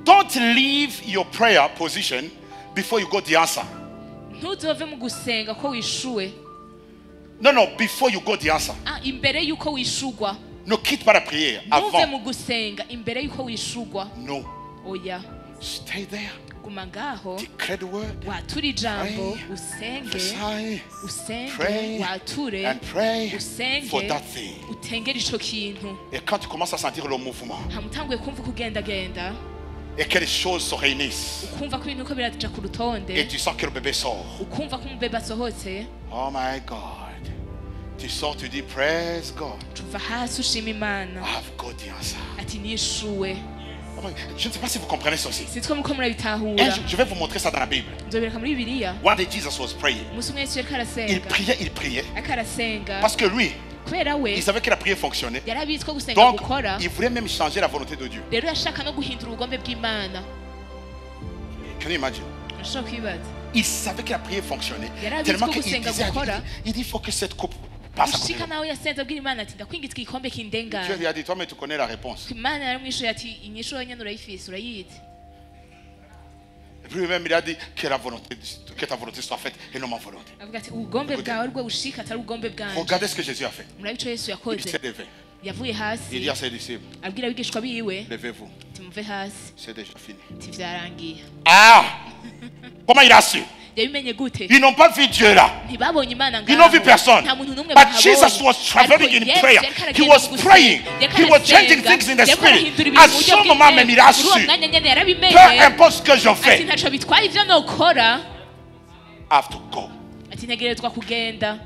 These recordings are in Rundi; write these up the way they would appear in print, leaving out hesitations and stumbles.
Don't leave your prayer position before you got the answer. ntuzove mu gusenga ko wishuwe. No, before you got the answer. Imbere yuko wishugwa. Ne quitte pas la prière ntuve avant. mu gusenga imbere yuko wishugwa. No. Oya. Stay there. Guma ngaho. Declare the word. Wature ijambo, usenge, wature, and pray usenge, for that thing. utengere ico kintu. Et quand tu commences à sentir le mouvement, Hamutanguye kumva kugendagenda, et que les choses se réunissent, ukumva ko ibintu ko biraja ku rutonde, et tu sens que le bébé sort. ukumva ko umubebe asohotse, Oh my God. Tu sors, tu dis, praise God. tuva hasi ushima Imana. I've got the answer. Ati nishuwe. Je ne sais pas si vous comprenez ceci. Sitwe muko murabitahura. Je vais vous montrer ça dans la Bible. Nzobereka muri Bibiliya. One day Jesus was praying. Umunsi umwe Yesu yariko Il arasenga. priait. Akarasenga. Parce que lui, Kubera we il savait que la prière fonctionnait. yari abizi ko gusenga Donc, gukora. il voulait même changer la volonté de Dieu. Rero yashaka no guhindura ubugombe bw'Imana. Can you imagine? Urashobora kwibaza. Il savait que la prière fonctionnait. Yari abizi Tellement ko qu'il gusenga disait, gukora. il dit, il faut que cette coupe passe à côté de Ushika moi. nawe yasenze abwira Imana ati ndakwingitse igikombe Dieu kindengana. lui a dit, toi mais tu connais la réponse. Imana yaramwishuye ati inyishu nyene urayifise urayizi. Et puis lui-même il a dit que ta volonté soit faite et non ma volonté. Avuga ati ubugombe bwawe rwo bushika atari ubugombe bwanje. Regardez ce que Jésus a fait. Murabe ico Yesu Il yakoze. s'est levé. Yavuye Il hasi dit à ses disciples, abwira abigishwa biwe levez-vous, ati muve hasi c'est déjà fini. ati vyarangiye. Ah! Comment il a su? Yabimenye gute? Ils n'ont pas vu Dieu là. Ntibabonye Imana ngaho. Ils n'ont vu personne. Nta muntu numwe But bahabonye. Jesus was traveling in Ariko prayer. Yesu yariko He aragenda was mu praying. gusenga. He was changing things in the Yariko spirit. arahindura ibintu À mu buryo ce moment même, il a bw'Imana. Muri uwo su. mwanya nyene yarabimenye. Peu importe ce que je Ati fais, ntaco bitwaye ivyo nokora. I have to go. Ati ntegerezwa kugenda.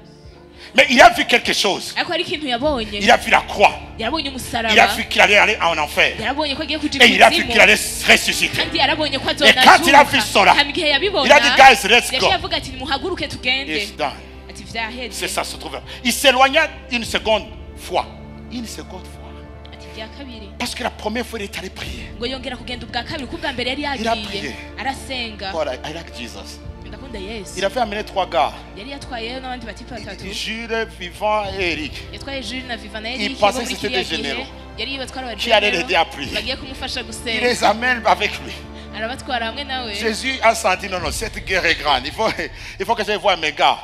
Mais il a vu quelque chose. Ariko hari ikintu yabonye. Il a vu la croix. Yarabonye Il a umusaraba. vu qu'il allait aller en enfer. Yarabonye ko agiye kuja Et il a vu qu'il ikuzimu. allait ressusciter. Kandi yarabonye ko Et quand il a vu cela, hama igihe yabibona il a dit, guys, let's go. yaciye avuga ati muhaguruke tugende. It's done. Ati C'est vyaheze. ça, se trouve. Il s'éloigna une seconde fois. Une seconde fois. Ati vya kabiri. Parce que la première fois, il est allé prier. Ngo yongera kugenda ubwa kabiri kubwa mbere yari Il a yagiye. prié. Arasenga. God, I like Jesus. Ndakunda Yesu. Il avait amené 3 gars. Yari yatwaye n'abandi batipe batatu. Jules, Vivant et Eric. Yatwaye Jules na Viva na Il Eric pensait bo que muri c'était kiriya des gihe. généraux. Yari yibatwara Qui allait l'aider à prier. bagiye kumufasha Il gusenga. les amène avec lui. Arabatwara hamwe nawe. Jésus a senti, non, cette guerre est grande. Il faut que j'aille voir mes gars.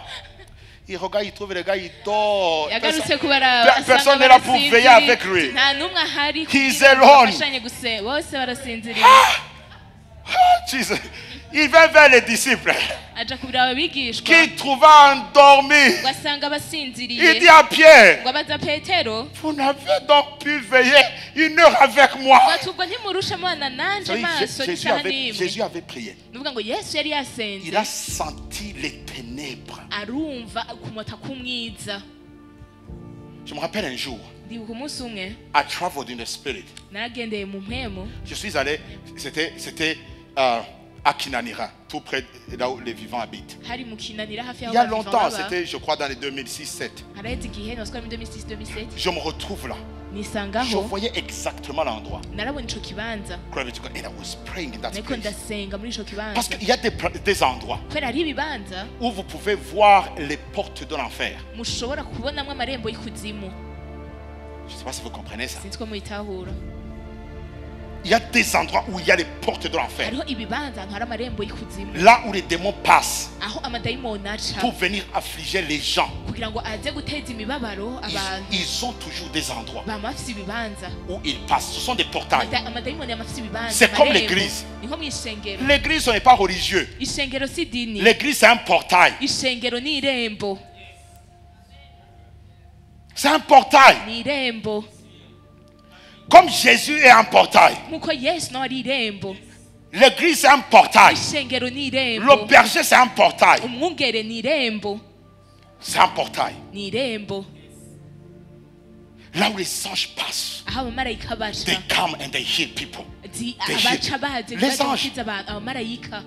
Il regarde, il trouve les gars, il dort. Yagarutse kubara Personne n'est là pour veiller avec lui. nta numwe ahari He's alone. bafashanye gusenga bose barasinziriye. Jesus. Il va vers les disciples Aja kubira abigishwa qui trouva endormis. ugasanga Il basinziriye dit à Pierre, ngo abaza Petero vous n'avez donc pu veiller 1 heure avec moi. batubwo ntimurusha mwana nanje maso isaha n'imwe. Jésus avait prié. Nuvuga ngo Yesu yari Il yasenze a senti les ténèbres. arumva kumota kumwiza. Je me rappelle un jour, Ndibuka umunsi umwe I traveled in the spirit. naragendeye mu mpemu Je suis allé, c'était à Kinanira, tout près de là où les vivants habitent. hari mu Kinanira hafi Il y'aho y a bavivant longtemps, baba. c'était, je crois, dans les 2006-2007. Haraheze igihe noswa mu 2006-2007 Je me retrouve là. Je nisangaho voyais exactement l'endroit. narabona ico kibanza Glory to God. And I was praying in that nariko place. ndasenga muri ico Parce kibanza qu'il y a des endroits kubera hari ibibanza où vous pouvez voir les portes de l'enfer. mushobora kubonamwo amarembo y'ikuzimu. Je ne sais pas si vous comprenez ça. Sinzi ko muyitahura. Il y a des endroits où il y a les portes de l'enfer. Hariho ibibanza ahantu hari amarembo y'ikuzimu Là où les démons passent aho amadayimoni aca pour venir affliger les gens. kugira ngo aze guteza imibabaro abantu. Ils ont toujours des endroits bama bafise ibibanza où ils passent. Ce sont des portails. amadayimoni ama afise ibibanza. C'est comme amarembo. l'église. Ni nko mw'ishengero. L'église, ce n'est pas religieux. Ishengero si dini. L'église, c'est un portail. Ishengero ni irembo. C'est un portail. Ni irembo. Comme Jésus est un portail. Nkuko Yesu nawe ari irembo. L'église, c'est un portail. Ishengero ni irembo. Le berger, c'est un portail. Umwungere ni irembo. C'est un portail. Ni irembo. Là où les anges passent, Aho abamarayika baca. they come and they heal people. Zi They abaca heal. baze Les baje anges. gukiza abantu abamarayika.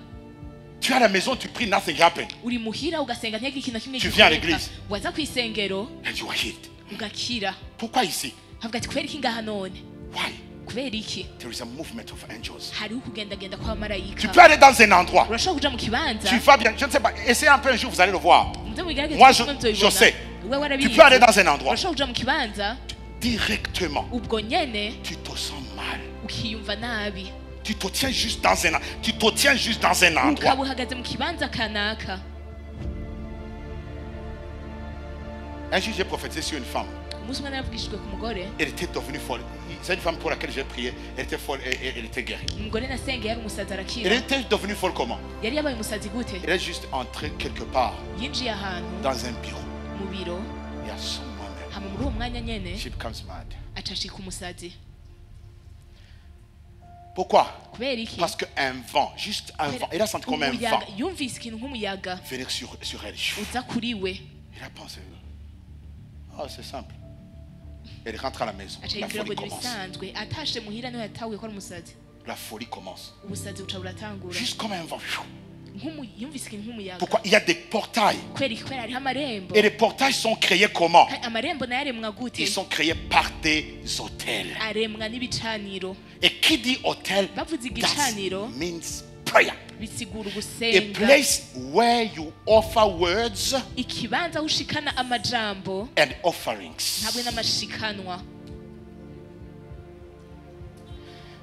Tu es à la maison, tu pries, nothing happens. Uri muhira ugasenga ntiyagire ikintu na kimwe Tu viens à gikoreka. l'église. Waza kw'isengero And you are healed. ugakira. Pourquoi ici? Havuga ati kubera iki ngaha none? Why? Kubera iki? There is a movement of angels. Hariho ukugendagenda Tu kw'abamarayika. peux aller dans un endroit. Urashobora kuja mu kibanza. Tu vas bien. Je ne sais pas. Essayez un peu un jour, vous allez le voir. muze mubigerageze Moi, kumwe je muzoyibona. sais. Wewe Tu warabizi. peux aller dans un endroit. Urashobora kuja mu kibanza Directement, ubwo nyene tu te sens mal. ukiyumva nabi. Tu te tiens juste dans un endroit. ukaba uhagaze mu kibanza kanaka. Un jour, j'ai prophétisé sur une femme. Umunsi umwe naravugishijwe ku mugore. Elle était devenue folle. C'est une femme pour laquelle j'ai prié. Elle était folle et elle était guérie. Umugore nasengeye yari umusazi Elle arakira. était devenue folle comment? Yari yabaye umusazi gute? Elle est juste entrée quelque part Yinjiye ahantu dans un bureau. mu biro Et à ce moment-là, hama muri uwo mwanya nyene she becomes mad. acashika umusazi. Pourquoi? Kubera iki? Parce qu'un vent, juste un vent, elle a senti comme un vent Umuyaga, yumvise ikintu nk'umuyaga venir sur elle. uza kuri we. Elle a pensé, oh c'est simple. Elle rentre à la maison. aca La yibwira ngo folie commence. nibisanzwe atashe muhira niho yatahuye ko ari umusazi. La folie commence. Ubusazi buca buratangura. Juste comme un vent. Yumvise ikintu nk'umuyaga. Pourquoi? Il y a des portails. Kubera iki? Kubera hariho amarembo. Et les portails sont créés comment? Amarembo nayo aremwa gute? Ils sont créés par des hôtels. Aremwa n'ibicaniro. Et qui dit hôtel? Bavuze That igicaniro means prayer. bisigura A ugusenga. place where you offer words Ikibanza aho ushikana amajambo and offerings. ntabwo n'amashikanwa.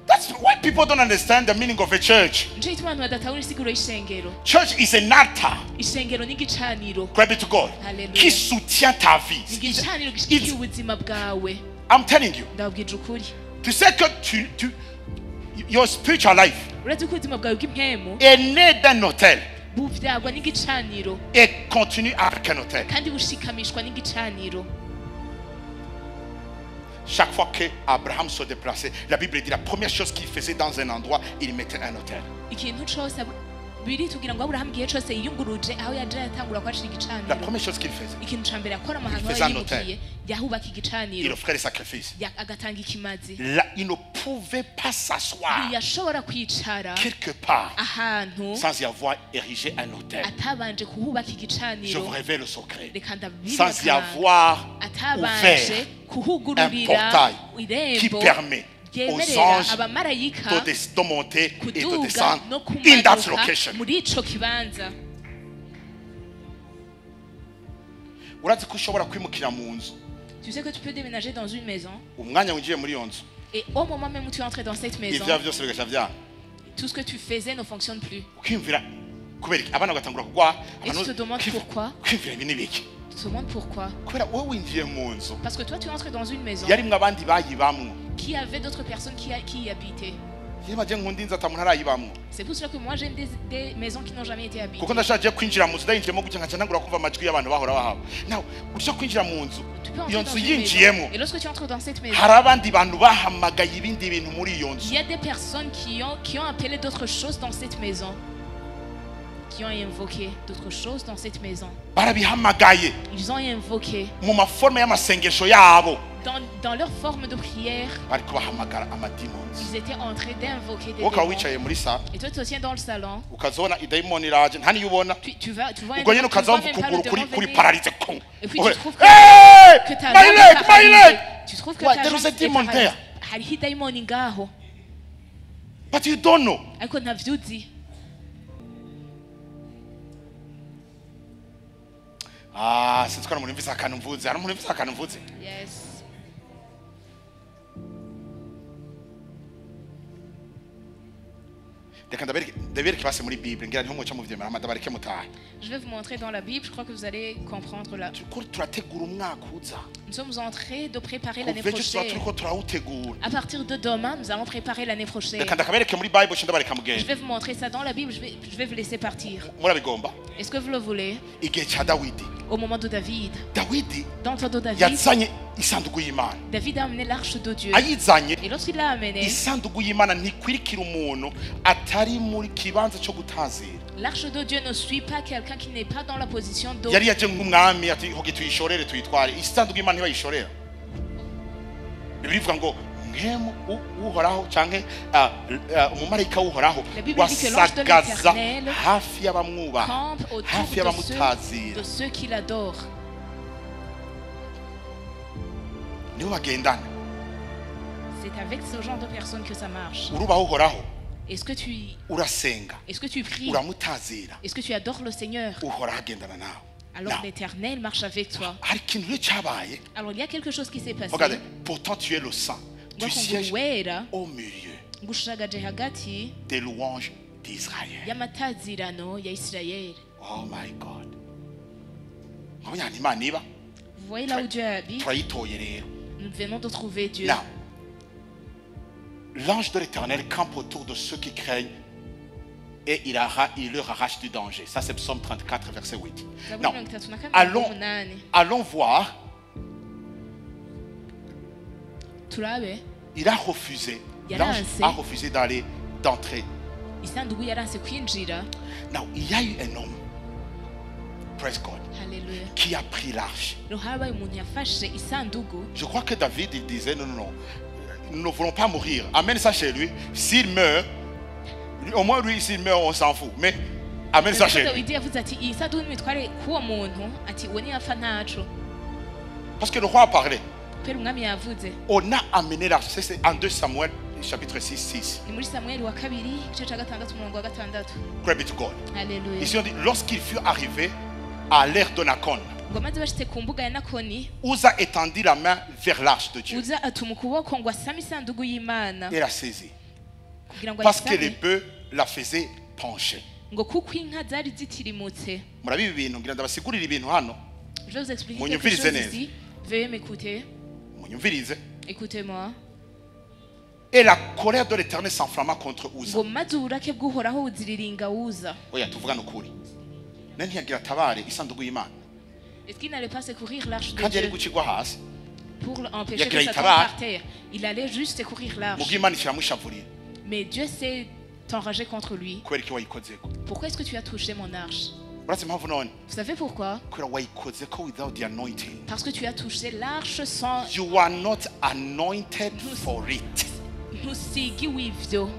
That's why people don't understand the meaning of a church. Nico gituma abantu badatahura isiguro y'ishengero. Church is an altar. Ishengero ni igicaniro. Glory be to God. Hallelujah. Qui soutient ta vie. Ni igicaniro gishigikiye ubuzima bwawe. I'm telling you. Ndababwije ukuri. Tu sais que your spiritual life Uretse ko ubuzima bwawe bw'impemu est né d'un hôtel buvyagwa n'igicaniro et continue avec un hôtel. kandi bushikamishwa n'igicaniro. Chaque fois que Abraham se déplaçait, la Bible dit la première chose qu'il faisait dans un endroit, il mettait un hôtel. Ikintu cose biri tugira ngo Abraham igihe cose yiyunguruje aho yaje yatangura kwashira La igicaniro. première chose qu'il faisait, Ikintu ca mbere akora amahantu faisait un yimukiye yahubaka il igicaniro offrait des sacrifices. agatanga ikimazi. Là, il ne pouvait pas s'asseoir Yashobora kwicara quelque part ahantu sans y avoir érigé un hôtel. atabanje kuhubaka Je igicaniro. vous révèle le secret. Reka Sans y ndabibaka avoir atabanje ouvert kuhugururira un portail qui irembo permet aux ryemerera anges abamarayika de monter et de kuduga descendre no in that kumanuka location. muri ico kibanza. Urazi ko ushobora kwimukira mu nzu Tu sais que tu peux déménager dans une maison umwanya winjiye muri iyo nzu et au moment même où tu entres dans cette maison, ibyaha byose bigaca byanga tout ce que tu faisais ne fonctionne plus. ukiyumvira kubera iki abana bagatangura kugwa Et tu te demandes pourquoi. kwiyumvira ibi n'ibiki Tu te demandes pourquoi. kubera wowe winjiye mu nzu Parce que toi tu entres dans une maison yarimwe abandi bayibamwo qui avait d'autres personnes qui y habitaient. yema je nkunda inzu atamuntu arayibamwo C'est pour cela que moi j'aime des maisons qui n'ont jamais été habitées. kuko ndashaje kwinjira mu nzu ndayinjiyemo gutya nkaca ntangura kumva amajwi y'abantu bahora bahaba nawe urusha kwinjira mu nzu Tu peux iyo entrer dans nzu une yinjiyemo maison et lorsque tu entres dans cette maison, hari abandi bantu bahamagaye ibindi bintu muri iyo il nzu y a des personnes qui ont appelé d'autres choses dans cette maison. Qui ont invoqué d'autres choses dans cette maison. barabihamagaye Ils ont invoqué mu maforme y'amasengesho yabo dans leur forme de prière. bariko bahamagara amademons Ils étaient en train d'invoquer des wowe ukaba démons. wicaye muri sala Et toi tu te tiens dans le salon. ukazobona idayimoni iraje nta niyo ubona Tu vois ubwo nyine tu vois ukazumva même pas ukuguru le kuri démon kuri venir. pararize ko Et puis tu trouves que ta my jambe leg est my paralysée. leg Tu trouves que What? ta There jambe is a est demon paralysée. there. Hariho idayimoni ngaho. but you don't know Ariko ntavyuzi. sinzi ko hari umuntu mvise akantu mvuze hari umuntu mvise akantu mvuze Yes. reka ndabereke base muri bible ngira niho muca muvyemera amadabareke mutahe Je vais vous montrer dans la Bible, je crois que vous allez comprendre là. turiko turategura umwaka uza Nous sommes en train de préparer l'année kuva ejo tuba prochaine. turiko turawutegura À partir de demain, nous allons préparer l'année prochaine. reka ndakabereke muri bible ce ndabareka Je mugende vais vous montrer ça dans la Bible, je vais vous laisser partir. murabigomba Est-ce que vous le voulez? igihe ca dawidi Au moment de David, dawidi dans le temps de David, yazanye isanduku y'imana David a amené l'arche de Dieu. ayizanye Et lorsqu'il l'a amené, isanduku y'imana ntikwirikira umuntu atari muri kibanza cyo gutazira l'arche de Dieu ne suit pas quelqu'un qui n'est pas dans la position d'eau. yari yaje nk'umwami ati hoge tuyishorere tuyitware isanduku y'imana ntibayishorera bibiri bivuga ngo nkemu uhoraho canke umumarayika w'uhoraho La Bible dit que l'ange de wasagaza l'Éternel hafi y'abamwubaha Campe autour hafi de y'abamutazira ceux qui l'adorent. nibo bagendana C'est avec ce genre de personnes que ça marche. urubaho uhoraho Est-ce que urasenga tu pries? uramutazira Est-ce que tu adores le Seigneur? uhoraho agendana nawe Alors l'Éternel marche avec toi. hari ikintu rero cyabaye Alors il y a quelque chose qui s'est passé. regardez pourtant tu es le sang tu Donc on sièges wera au milieu ngushagaje hagati des louanges d'Israël. y'amatazirano ya Israël. Oh my God. Nkabonye Imana iba Vous voyez là où Dieu habite? turayitoye rero. Nous venons de trouver Dieu. Now, l'ange de l'Éternel campe autour de ceux qui craignent et il leur arrache du danger. Ça c'est Psaume 34 verset 8. Zaburi Non. 34 Allons, n'umunani. allons voir. Turabe Il a refusé. L'ange a refusé d'entrer. isanduku yaranse kwinjira. Now, il y a eu un homme, praise God, Haleluya. qui a pris l'arche. Rero habaye umuntu yafashe isanduku. Je crois que David il disait non, non, non, nous ne voulons pas mourir. Amène ça chez lui. S'il meurt, au moins lui, s'il meurt, on s'en fout. Mais amène ça chez lui. Dawidi yavuze ati iyi sanduku nimitware k'uwo muntu ati uwo niyapfa ntaco. Parce que le roi a parlé. Kubera umwami yavuze. On a amené l'arche. C'est en 2 Samuel, chapitre 6, 6. Ni muri Samweli wa kabiri igice ca gatandatu umurongo wa gatandatu. Glory be to God. Haleluya. Ici on dit, lorsqu'il fut arrivé à l'ère de Nakon, Ngo maze bashitse ku mbuga ya Nakoni, Uza étendit la main vers l'arche de Dieu Uza atuma ukuboko ngo asame isanduku y'Imana et la saisit. kugira ngo Parce que les ayisame, bœufs la faisaient pencher. ngo kuko inka zari zitirimutse. Murabibi ibintu ngira ndabasigurira ibintu hano. Je vais vous expliquer Mon quelque yumvirize chose neza. ici. Veuillez m'écouter. Munyumvirize. Écoutez-moi. Et la colère de l'Éternel s'enflamma contre Uza. Ngo maze uburake bw'uhoraho buziriringa Uza. Oya tuvugana ukuri. Nani ntiyagira tabare isanduku y'Imana. Est-ce qu'il n'allait pas secourir l'arche de Kandi yari Dieu gucigwa hasi. pour empêcher Yagira que ça tombe itabara. par terre? Il allait juste secourir l'arche. Mugi Imana iramushavurira. Mais Dieu s'est enragé contre lui. Kubera iki wayikozeko. Pourquoi est-ce que tu as touché mon arche? Urazi impamvu none? Vous savez pourquoi? Kubera wayikozeko without the anointing. Parce que tu as touché l'arche sans You are not anointed for it. ntusigi w'ivyo.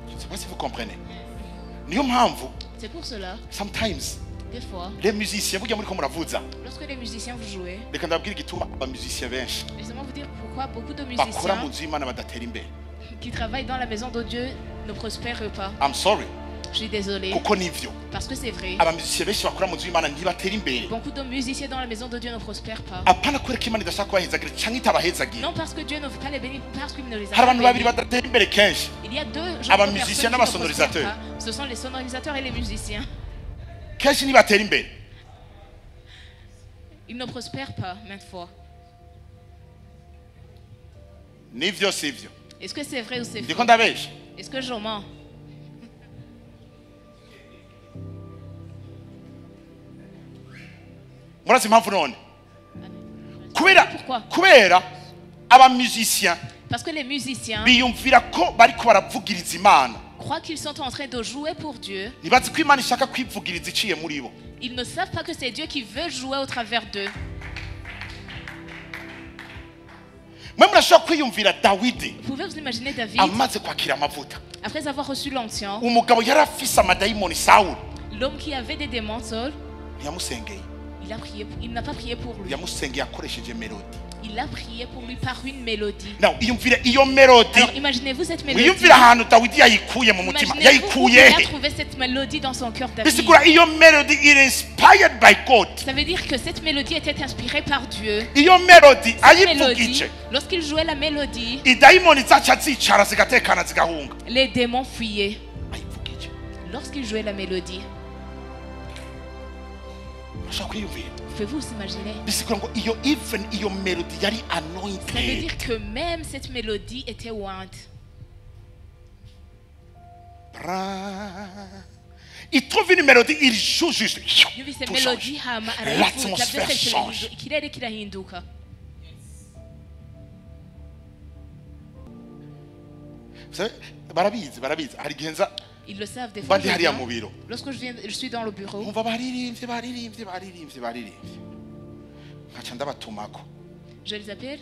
Je ne sais pas si vous comprenez. Niyo mpamvu C'est pour cela, sometimes des fois, les musiciens burya muri ko muravuza. lorsque les musiciens vous jouez, Reka ndababwira igituma abamusiciens benshi laissez-moi vous dire pourquoi beaucoup de bakora mu musiciens nzu y'Imana badatera imbere. qui travaillent dans la maison de Dieu ne prospèrent pas. I'm sorry. Je suis désolée, Kuko nivyo. parce que c'est vrai. Abamusiciens benshi bakora mu nzu y'Imana ntibatera imbere. Beaucoup de musiciens dans la maison de Dieu ne prospèrent pas. Apana kubera ko Imana idashaka kubahezagira canke itabahezagira. Non parce que Dieu ne veut pas les bénir, parce qu'il ne les a Hari pas abantu babiri bénis. badatera imbere kenshi. Il y a deux genres Aba de musiciens personnes qui n'aba ne prospèrent sonorisateurs. pas. Ce sont les sonorisateurs et les musiciens. Kenshi ntibatera imbere. Ils ne prospèrent pas, maintes fois. Nivyo sivyo. Est-ce que c'est vrai ou c'est Ndiko faux? ndabesha. Est-ce que je mens? Murazi impamvu none? Kubera Pourquoi? kubera abamusiciens Parce que les musiciens biyumvira ko bariko baravugiriza Imana. croient qu'ils sont en train de jouer pour Dieu. Ntibazi ko Imana ishaka kwivugiriza iciye muri bo. Ils ne savent pas que c'est Dieu qui veut jouer au travers d'eux. Mwe murashobora kwiyumvira Dawidi Vous pouvez vous imaginer David, amaze kwakira amavuta. après avoir reçu l'onction, Umugabo yari afise amadayimoni Sawuli l'homme qui avait des démons, Saul, ntiyamusengeye. il n'a pas prié pour lui. Yamusengeye akoresheje melodi. Il a prié pour lui par une mélodie. Now iyumvire iyo melodi. Alors imaginez-vous cette mélodie. Wiyumvire ahantu Dawidi yayikuye mu mutima. Imaginez-vous où il Yayikuye a he? trouvé cette mélodie dans son cœur David. Bisigura iyo melodi is inspired by God. Ça veut dire que cette mélodie était inspirée par Dieu. Iyo melodi Cette mélodie, ayivugije. lorsqu'il jouait la mélodie, Idayimoni zaca zicara zigatekana zigahunga. les démons fuyaient. Ayivugije. Lorsqu'il jouait la mélodie, Urashobora kwiyumvira. pouvez-vous vous imaginer? Bisigura ngo iyo melodi yari Ça veut anointed. dire que même cette mélodie était ointe. Il trouve une mélodie, il joue juste. Yumvise Tout mélodie change. hama L'atmosphère arayivuza change. ikirere kirahinduka. Vous savez, barabizi. Hari igihe nza Ils le savent des fois. bandi hariya mu biro. Lorsque je suis dans le bureau, Nkumva baririmbye. Nkaca ndabatumako. je les appelle,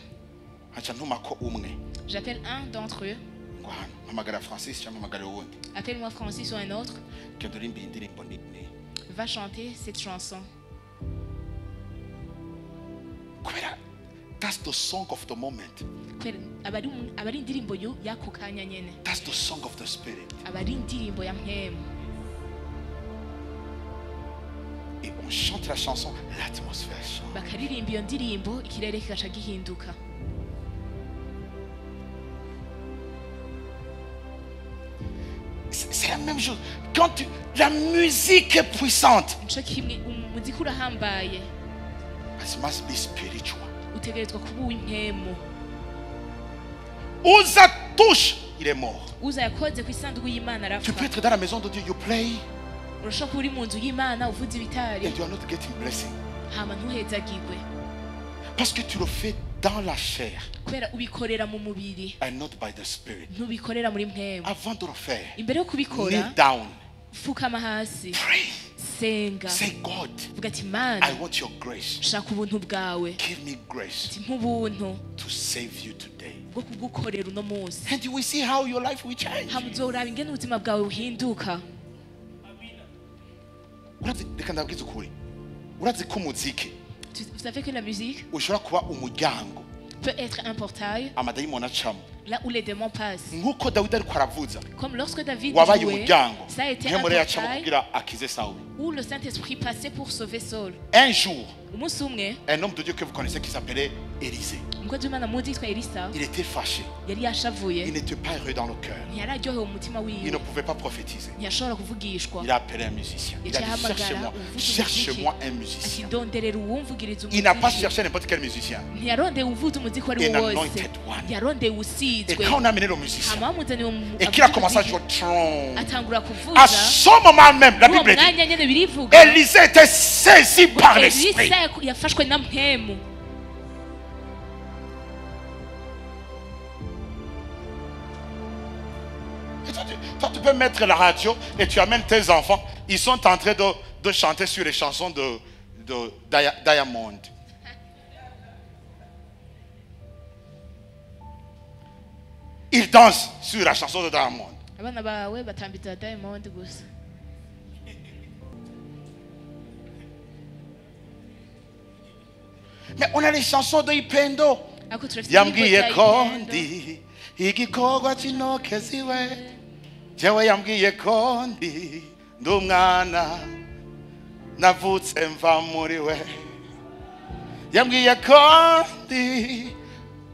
Nkaca ntumako umwe. j'appelle un d'entre eux. Ngo hano mpamagara Francis cyangwa mpamagara uwundi. Appelle-moi Francis ou un autre, Genda uririmbe iyi ndirimbo ni. va chanter cette chanson. Kubera that's the song of the moment. aba ari indirimbo y'ako kanya nyene, That's the song of the spirit. aba ari indirimbo ya mpemu. Et on chante la chanson, l'atmosphère change. Bakaririmba iyo ndirimbo ikirere kigaca gihinduka. même chose. La musique est puissante. nico kimwe umuziki urahambaye It must be spiritual. utegerezwa kuba uw'impemu. Uza touche, il est mort. Uza yakoze ku isanduku y'Imana Tu peux arapfa. être dans la maison de Dieu, you play, urashobora kuba uri mu nzu y'Imana uvuza ibitari and you are not getting blessing. hama ntuhezagirwe Parce que tu le fais dans la chair kubera ubikorera mu mubiri and not by the spirit. ntubikorera muri mpemu. Avant de le faire, Imbere yo kubikora kneel down, pfukama hasi pray, senga say, God, vuga ati I Mana want your grace. shaka ubuntu bwawe Give me grace ati nk'ubuntu to save you today. bwo kugukorera uno munsi And you will see how your life will change. hama uzoraba ingene ubuzima bwawe buhinduka. Reka ndabwiza ukuri, urazi ko umuziki Vous savez que la musique ushobora kuba umuryango peut être un portail amadayimoni acamo, là où les démons passent. nk'uko Dawidi ariko aravuza Comme lorsque David wabaye jouait, umuryango ça a été un nk'emure yacamo portail kugira akize Sawuli. où le Saint-Esprit passait pour sauver Saul. Un jour, Umunsi umwe un homme de Dieu que vous connaissez qui s'appelait Élisée, umukozi w'Imana muzi yitwa Elisa il était fâché, yari yashavuye il n'était pas heureux dans le cœur, ntiyararyohewe mu mutima il ne wiwe pouvait pas prophétiser. ntiyashobora kuvugishwa Il a appelé un musicien. Il a dit, yacihamagara cherche-moi un ati musicien. ndonderera uwumvugiriza Il n'a pas umuziki. cherché n'importe quel musicien. ntiyarondeye uvuza umuziki uwo ari An wo wose anointed one. yarondeye Et usizwe quand on a amené le musicien, hama bamuzaniye et qu'il a commencé à jouer tron, atangura à kuvuza ce moment même, la uwo Bible dit, mwanya nyene birivuga Élisée était saisi par l'esprit. Elisa yafashwe na mpemu. Et toi, tu peux mettre la radio et tu amènes tes enfants. Ils sont en train de chanter sur les chansons de Diamond. Ils dansent sur la chanson de Diamond. Abana bawe batambitse Diamond gusa. Mais on a les chansons de Ipendo. Ako turafite Yambwiye indirimbo ko za Ipendo. ndi igikorwa cy'intoke ziwe, jewe yambwiye ko ndi umwana navutse mva muri we, yambwiye ko ndi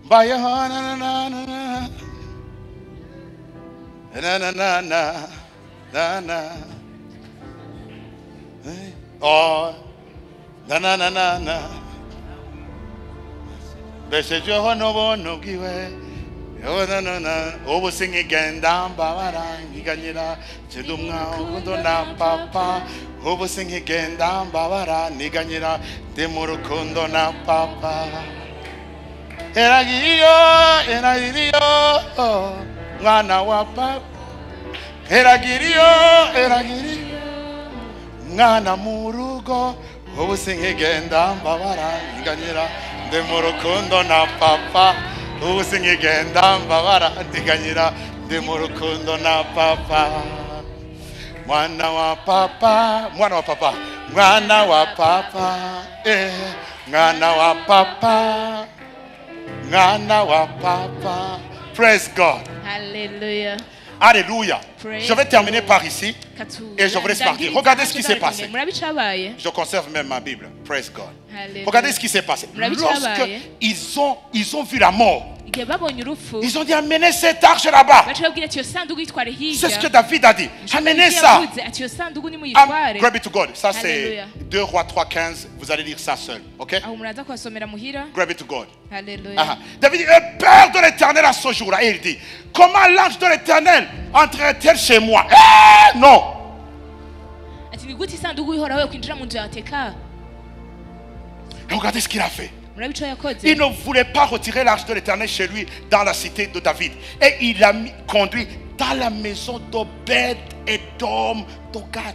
mbayeho na na na na na na na na na na oh na na na na na besejweho n'ubuntu bwiwe ubu sinkigenda mbabara nkiganyira kindi umwundo na papa, ubu sinkigenda mbabara niganyira ndi mu rukundo na papa. Eragiriyo mwana wa papa, eragiriyo mwana mu rugo, ubu sinkigenda mbabara niganyira ndi mu rukundo na papa, ubu sinkigenda mbabara ndiganyira ndi mu rukundo na papa. Mwana wa papa, mwana wa papa, mwana wa papa, mwana wa papa, mwana wa papa. Praise God. Hallelujah. Alléluia. Praise Je vais terminer par ici Katu. et je vous laisse partir. Regardez ce qui s'est passé. Murabicabaye. Je conserve même ma Bible. Praise God. Hallelujah. Regardez ce qui s'est passé. Lorsque ils ont vu la mort, Igihe babonye urupfu ils ont dit amenez cet arche là-bas. baca babwira ati iyo sanduku yitware C'est ce que hirya. David a dit. Amenez ça. Yavuze ati iyo sanduku nimuyitware. Grab it to God. Ça c'est Alléluia. 2 Rois 3:15. Vous allez lire ça seul. Ok? Aho muraza kuhasomera muhira. Grab it to God. Hallelujah. David dit, peur de l'Éternel à ce jour-là. Et il dit, comment l'ange de l'Éternel entrerait-elle chez moi? Non. Ati ni gute isanduku ihoraho yo kwinjira mu nzu yawe teka. Et regardez ce qu'il a fait. Murabico yakoze. Il ne voulait pas retirer l'arche de l'Éternel chez lui dans la cité de David. Et il l'a conduit dans la maison d'Obed et d'Om d'Ogad.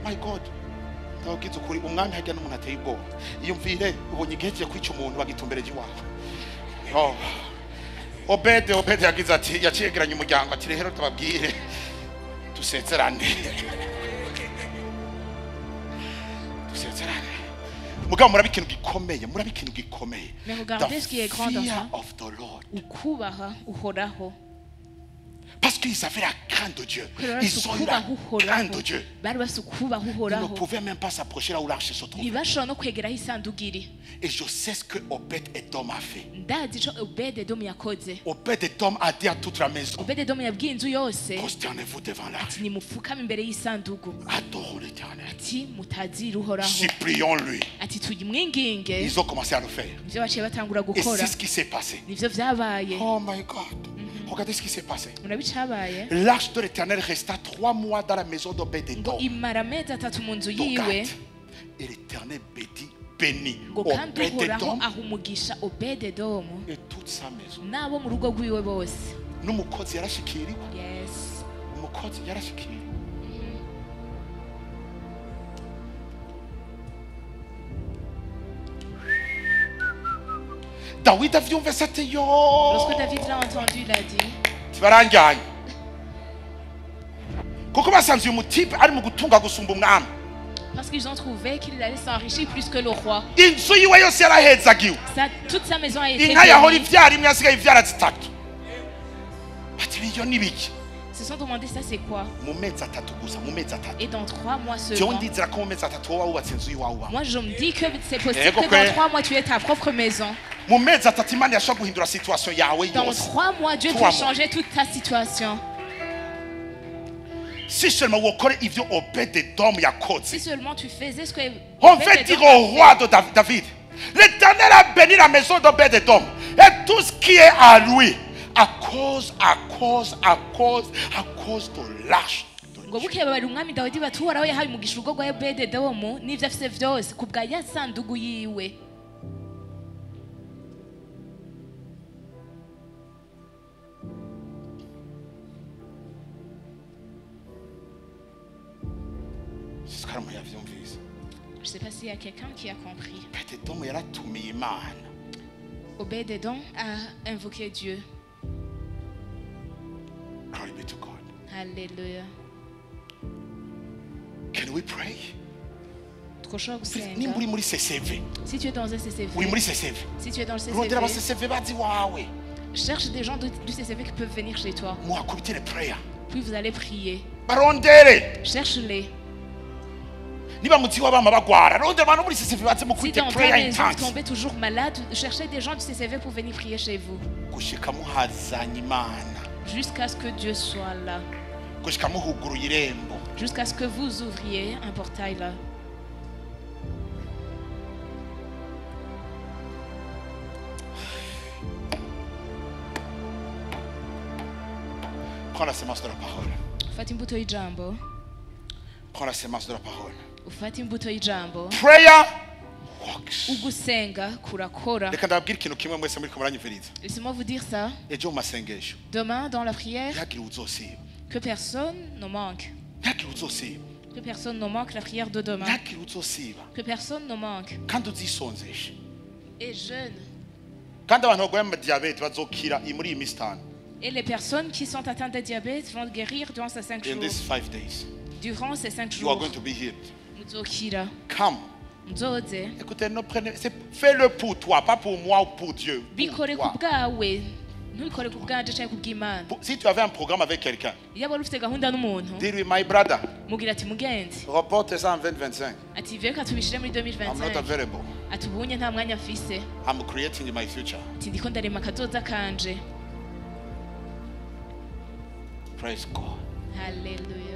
My God. Ndababwiza ukuri umwami hajya n'umuntu ateye ubwoba. Iyumvire ubonye igihe kigiye kwica umuntu bagitumbereje iwawe. Obed yagize ati yaciyegeranya umuryango ati rero tubabwire dusezerane. Dusezerane. Mugabo murabe ikintu gikomeye. Mais regardez ce qui est grand dans fear ça. of the Lord. Ukubaha uhoraho. Parce qu'ils avaient la crainte de Dieu. Kubera Ils ont eu la crainte de Dieu. bari bafise ukubaha Ils ne uhoraho pouvaient même pas s'approcher là où l'arche se trouvait. ntibashobora no kwegera aho isanduku iri. Et je sais ce que Obed-Edom a fait. Ndazi ico Obededomu yakoze. Obed-Edom a dit à toute la maison, Obededomu yabwiye inzu yose prosternez-vous devant l'arche. ati nimupfukame imbere y'isanduku Adorons l'Éternel. ati mutazira uhoraho Supplions-lui. ati tuyimwinginge. Ils ont commencé à le faire. Nivyo baciye batangura Et gukora c'est ce qui s'est passé. nivyo vyabaye. Oh my God. Regardez ce qui s'est passé. Murabicabaye L'arche de l'Éternel resta 3 mois dans la maison ngo d'Obed-Edom. imara amezi atatu mu nzu Donc, yiwe et l'Éternel bénit ngo kandi uhoraho Obed-Edom aha umugisha Obededomu et toute sa maison. n'abo mu rugo rwiwe bose. N'umukozi yarashikiriwe. Yes. Umukozi yarashikiriwe. Dawidi avyumvise ati yo Lorsque David l'a entendu, il a dit tibaranjyanye kuko basanze uyu mutipe ari mu gutunga gusumba umwami. parce qu'ils ont trouvé qu'il allait s'enrichir plus que le roi. Inzu yiwe yose yarahezagiwe. Toute sa maison a été Inka yahora bénie. ivyara imwe yasigaye ivyara zitatu. Bati biyo nibiki? Ils se sont demandé ça c'est quoi. Mu mezi atatu gusa, mu mezi atatu. Et dans 3 mois Jewe seulement. ndizera ko mu mezi atatu woba wubatse inzu yiwawe. Moi je me dis que c'est possible Ego que kwe. dans 3 mois tu aies ta propre maison. Mu mezi atatu Imana yashobora guhindura situation yawe Dans yose. 3 mois Dieu 3 peut mois. changer toute ta situation. Si seulement wokora ivyo Obed-Edom Si yakoze. seulement tu faisais ce que On va dire au roi de David, l'Éternel a béni la maison d'Obed-Edom et tout ce qui est à lui à cause de l'arche. ngo bukeye babari umwami Dawidi bati uhoraho yahaye umugisha urugo rwa Obededomu n'ivyo afise vyose ku bwa ya sandugu yiwe. C'est ce que yavyumvise. Je sais pas s'il y a quelqu'un qui a compris. Obed-Edom yaratumiye Imana. Obededom a invoqué Dieu. Glory be to God. Alléluia. Can we pray? Twoshobora gusenga. Nimba uri muri CCV, Si tu es dans un CCV, uri muri CCV. si tu es dans le Rondera aba CCV, CCV bazi wawe. cherche des gens du CCV qui peuvent venir chez toi. Muhakubitire prayer. Puis vous allez prier. Barondere. Cherche-les. Niba muti wabama bagwara, rondera abantu muri CCV bazi Si mukubite dans ta prayer in maison vous tongues. tombez toujours malade, cherchez des gens du CCV pour venir prier chez vous. Gushika muhazanya Imana. Jusqu'à ce que Dieu soit là. Gushika muhuguruye irembo. Jusqu'à ce que vous ouvriez un portail là. Prends la sémence de la parole. Ufate imbuto y'ijambo. Prends la sémence de la parole. Ufate imbuto y'ijambo. Prayer works. Ugusenga kurakora. Reka ndababwira ikintu kimwe mwese muri kumuranyumviriza. Laissez-moi vous dire ça. Ejo mu masengesho. Demain, dans la prière, Ntihagire uzosiba. que personne ne manque. Ntihagire uzosiba. Que personne ne manque la prière de demain. Ntihagire uzosiba. Que personne ne manque. Kandi uzisonzeshe. Et jeûne. Kandi abantu barwaye amadiyabete bazokira muri iyi minsi itanu. Et les personnes qui sont atteintes de diabète vont guérir durant ces 5 In jours. these 5 days. Durant ces 5 You are jours. going to be healed. Muzokira. Come. Nzoze. Écoutez, fais-le pour toi, pas pour moi ou pour Dieu. Pour Bikore toi. ku bwawe. Ntubikore ku bwanje cyangwa ku bw'Imana. Si tu avais un programme avec quelqu'un, Iyo wari ufite gahunda n'umuntu, dis-lui, my brother, mugira ati mugenzi, reporte ça en 2025. ati reka tubishire muri I'm not 2025. available. Ati ubunye nta mwanya afise. I'm creating my future. Ati ndiko ndarema akazoza kanje. Praise God. Hallelujah.